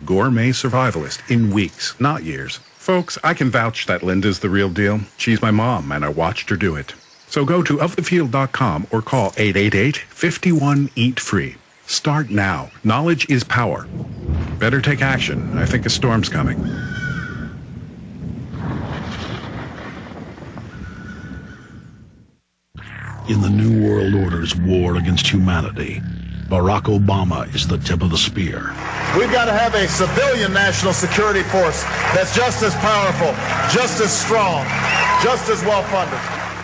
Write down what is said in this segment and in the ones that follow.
gourmet survivalist in weeks, not years. Folks, I can vouch that Linda's the real deal. She's my mom, and I watched her do it. So go to ofthefield.com or call 888-51-EAT-FREE. Start now. Knowledge is power. Better take action. I think a storm's coming. In the New World Order's war against humanity, Barack Obama is the tip of the spear. We've got to have a civilian national security force that's just as powerful, just as strong, just as well-funded.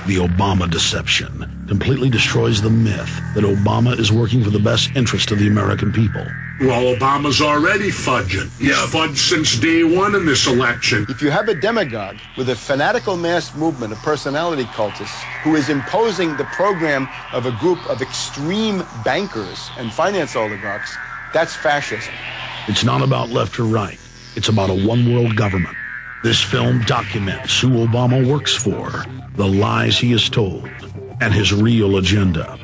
The Obama deception completely destroys the myth that Obama is working for the best interest of the American people. Well, Obama's already fudging. He's fudged since day one in this election. If you have a demagogue with a fanatical mass movement of personality cultists who is imposing the program of a group of extreme bankers and finance oligarchs, that's fascism. It's not about left or right. It's about a one-world government. This film documents who Obama works for, the lies he has told, and his real agenda.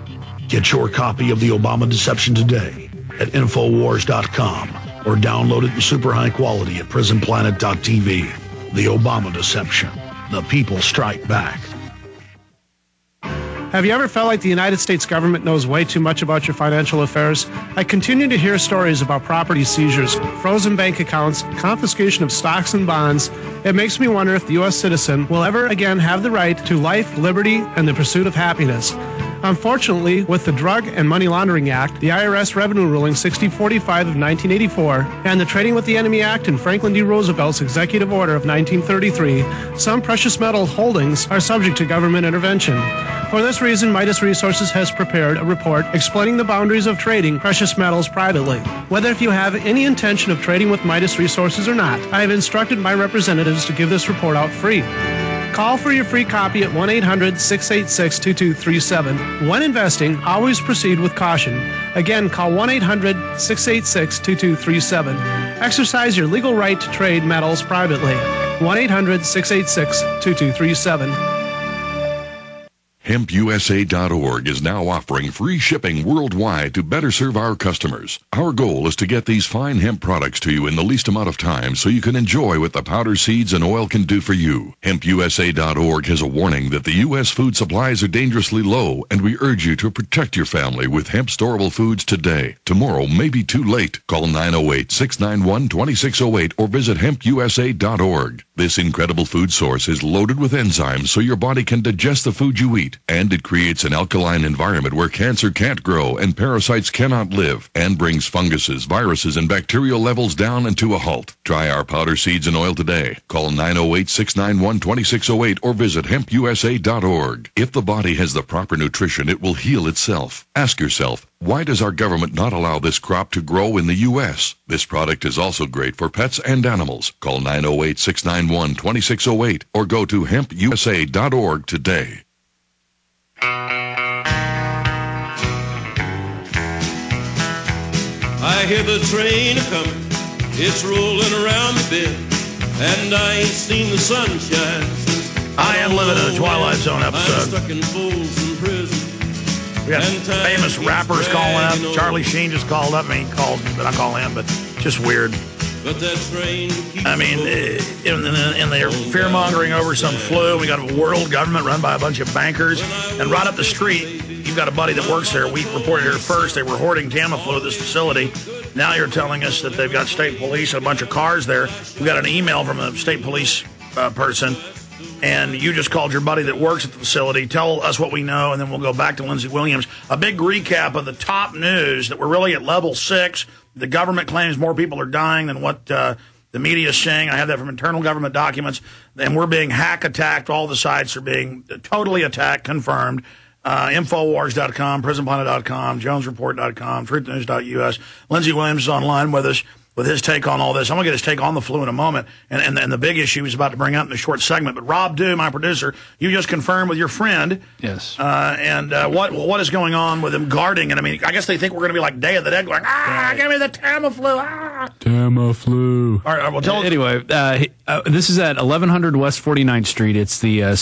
Get your copy of The Obama Deception today at InfoWars.com or download it in super high quality at PrisonPlanet.tv. The Obama Deception. The people strike back. Have you ever felt like the United States government knows way too much about your financial affairs? I continue to hear stories about property seizures, frozen bank accounts, confiscation of stocks and bonds. It makes me wonder if the U.S. citizen will ever again have the right to life, liberty, and the pursuit of happiness. Unfortunately, with the Drug and Money Laundering Act, the IRS Revenue Ruling 6045 of 1984, and the Trading with the Enemy Act and Franklin D. Roosevelt's Executive Order of 1933, some precious metal holdings are subject to government intervention. For this reason, Midas Resources has prepared a report explaining the boundaries of trading precious metals privately. Whether if you have any intention of trading with Midas Resources or not, I have instructed my representatives to give this report out free. Call for your free copy at 1-800-686-2237. When investing, always proceed with caution. Again, call 1-800-686-2237. Exercise your legal right to trade metals privately. 1-800-686-2237. HempUSA.org is now offering free shipping worldwide to better serve our customers. Our goal is to get these fine hemp products to you in the least amount of time so you can enjoy what the powder, seeds, and oil can do for you. HempUSA.org has a warning that the U.S. food supplies are dangerously low, and we urge you to protect your family with hemp storable foods today. Tomorrow may be too late. Call 908-691-2608 or visit HempUSA.org. This incredible food source is loaded with enzymes so your body can digest the food you eat. And it creates an alkaline environment where cancer can't grow and parasites cannot live, and brings funguses, viruses, and bacterial levels down and to a halt. Try our powder, seeds, and oil today. Call 908-691-2608 or visit HempUSA.org. If the body has the proper nutrition, it will heal itself. Ask yourself, why does our government not allow this crop to grow in the U.S.? This product is also great for pets and animals. Call 908-691-2608 or go to HempUSA.org today. I hear the train a-comin', it's rolling around the bend, and I ain't seen the sunshine since I am living in a Twilight Zone episode. I'm stuck in Folsom Prison. We got famous rappers calling up. Charlie Sheen just called up. I mean, he calls me, but I call him, but just weird. But that train I mean, and they're fear-mongering over some flu. We got a world government run by a bunch of bankers. And right up the street, you've got a buddy that works there. We reported here first. They were hoarding Tamiflu at this facility. Now you're telling us that they've got state police and a bunch of cars there. We got an email from a state police person. And you just called your buddy that works at the facility. Tell us what we know, and then we'll go back to Lindsey Williams. A big recap of the top news that we're really at level 6. The government claims more people are dying than what the media is saying. I have that from internal government documents. And we're being hack-attacked. All the sites are being totally attacked, confirmed. Infowars.com, PrisonPlanet.com, JonesReport.com, TruthNews.us. Lindsey Williams is online with us with his take on all this. I'm going to get his take on the flu in a moment. And the big issue he's about to bring up in the short segment. But Rob Dew, my producer, you just confirmed with your friend. Yes. What is going on with them guarding? And I mean, I guess they think we're going to be like Day of the Dead going, give me the Tamiflu, Tamiflu. All right, well, tell Anyway, this is at 1100 West 49th Street. It's the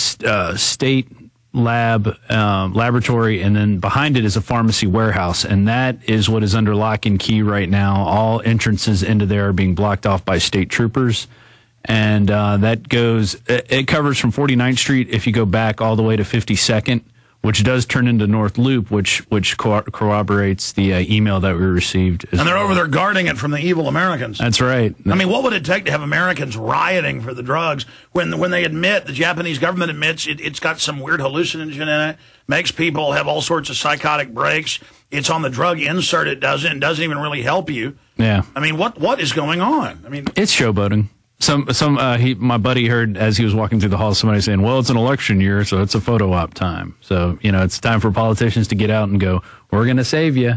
state laboratory, and then behind it is a pharmacy warehouse, and that is what is under lock and key right now. All entrances into there are being blocked off by state troopers, and it covers from 49th Street if you go back all the way to 52nd, which does turn into North Loop, which corroborates the email that we received. And they're over there guarding it from the evil Americans. That's right. I mean, what would it take to have Americans rioting for the drugs when they admit, the Japanese government admits it's got some weird hallucinogen in it, makes people have all sorts of psychotic breaks. It's on the drug insert. It doesn't even really help you. Yeah. I mean, what is going on? I mean, it's showboating. My buddy heard as he was walking through the hall somebody saying, well, it's an election year, so it's a photo op time. So, it's time for politicians to get out and go, we're going to save you,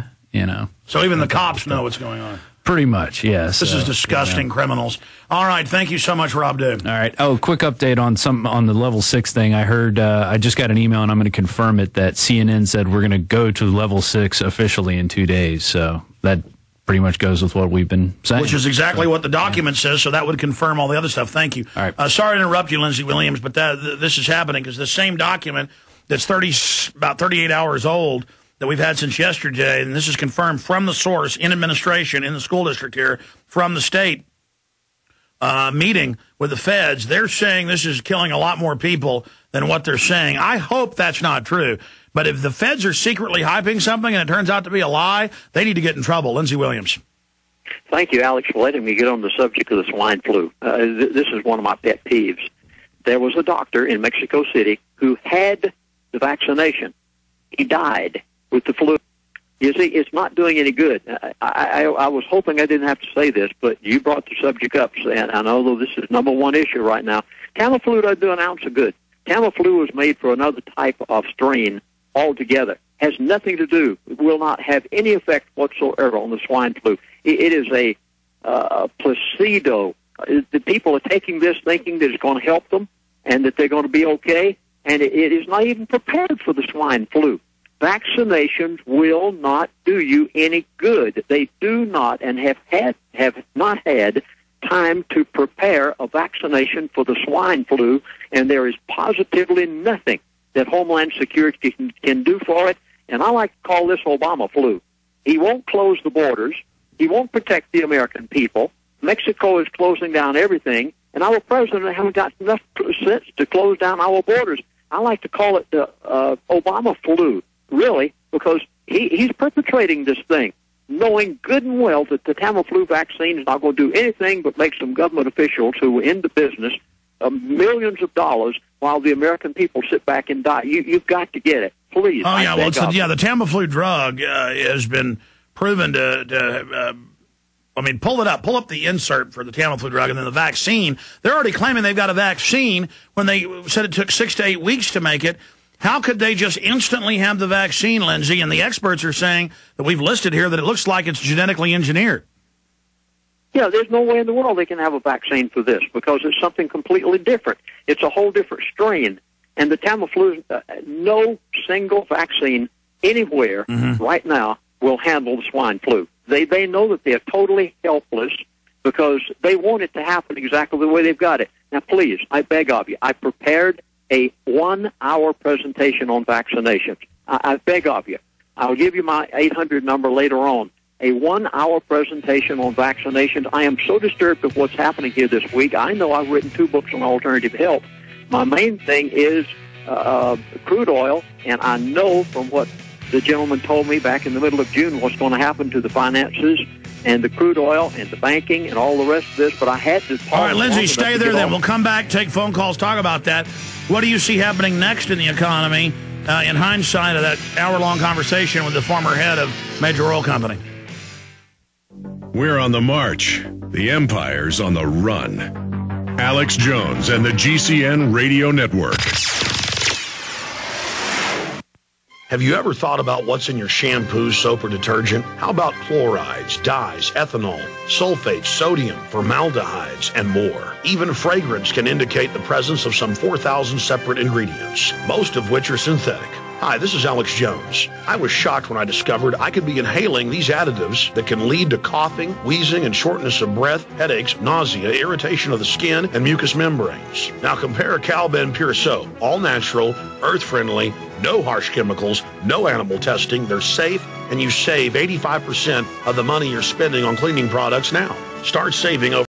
So even the cops know what's going on. Pretty much, yes. This is disgusting, criminals. All right, thank you so much, Rob Dew. All right. Oh, quick update on the level 6 thing. I heard, I just got an email, and I'm going to confirm it, that CNN said we're going to go to level 6 officially in 2 days. So that pretty much goes with what we've been saying. Which is exactly what the document says, so that would confirm all the other stuff. Thank you. All right. Sorry to interrupt you, Lindsey Williams, but this is happening because the same document that's about 38 hours old that we've had since yesterday, and this is confirmed from the source in administration in the school district here from the state meeting with the feds. They're saying this is killing a lot more people than what they're saying. I hope that's not true. But if the feds are secretly hyping something and it turns out to be a lie, they need to get in trouble. Lindsey Williams. Thank you, Alex, for letting me get on the subject of the swine flu. This is one of my pet peeves. There was a doctor in Mexico City who had the vaccination. He died with the flu. You see, it's not doing any good. I was hoping I didn't have to say this, but you brought the subject up, and although this is #1 issue right now, Tamiflu doesn't do an ounce of good. Tamiflu was made for another type of strain altogether. Has nothing to do, will not have any effect whatsoever on the swine flu. It is a placebo. The people are taking this thinking that it's going to help them and that they're going to be okay, and it is not even prepared for the swine flu. Vaccinations will not do you any good. They do not and have not had time to prepare a vaccination for the swine flu, and there is positively nothing that Homeland Security can do for it. And I like to call this Obama flu. He won't close the borders. He won't protect the American people. Mexico is closing down everything, and our president hasn't got enough sense to close down our borders. I like to call it the Obama flu, really, because he's perpetrating this thing, knowing good and well that the Tamiflu vaccine is not going to do anything but make some government officials who were in the business millions of dollars while the American people sit back and die. You've got to get it, please. Oh, yeah, well, the Tamiflu drug has been proven to pull it up. Pull up the insert for the Tamiflu drug and then the vaccine. They're already claiming they've got a vaccine when they said it took 6 to 8 weeks to make it. How could they just instantly have the vaccine, Lindsey? And the experts are saying that we've listed here that it looks like it's genetically engineered. Yeah, there's no way in the world they can have a vaccine for this because it's something completely different. It's a whole different strain. And the Tamiflu, no single vaccine anywhere right now will handle the swine flu. They know that they're totally helpless because they want it to happen exactly the way they've got it. Now, please, I beg of you, I prepared a 1-hour presentation on vaccinations. I beg of you. I'll give you my 800 number later on. A 1-hour presentation on vaccinations. I am so disturbed with what's happening here this week. I know I've written 2 books on alternative health. My main thing is crude oil, and I know from what the gentleman told me back in the middle of June what's going to happen to the finances and the crude oil and the banking and all the rest of this, but I had to... All right, Lindsey, stay there then. We'll come back, take phone calls, talk about that. What do you see happening next in the economy in hindsight of that hour-long conversation with the former head of major oil company? We're on the march. The empire's on the run. Alex Jones and the GCN Radio Network. Have you ever thought about what's in your shampoo, soap, or detergent? How about chlorides, dyes, ethanol, sulfates, sodium, formaldehydes, and more? Even fragrance can indicate the presence of some 4,000 separate ingredients, most of which are synthetic. Hi, this is Alex Jones. I was shocked when I discovered I could be inhaling these additives that can lead to coughing, wheezing, and shortness of breath, headaches, nausea, irritation of the skin, and mucous membranes. Now compare Calben Pure Soap. All natural, earth-friendly, no harsh chemicals, no animal testing. They're safe, and you save 85% of the money you're spending on cleaning products now. Start saving over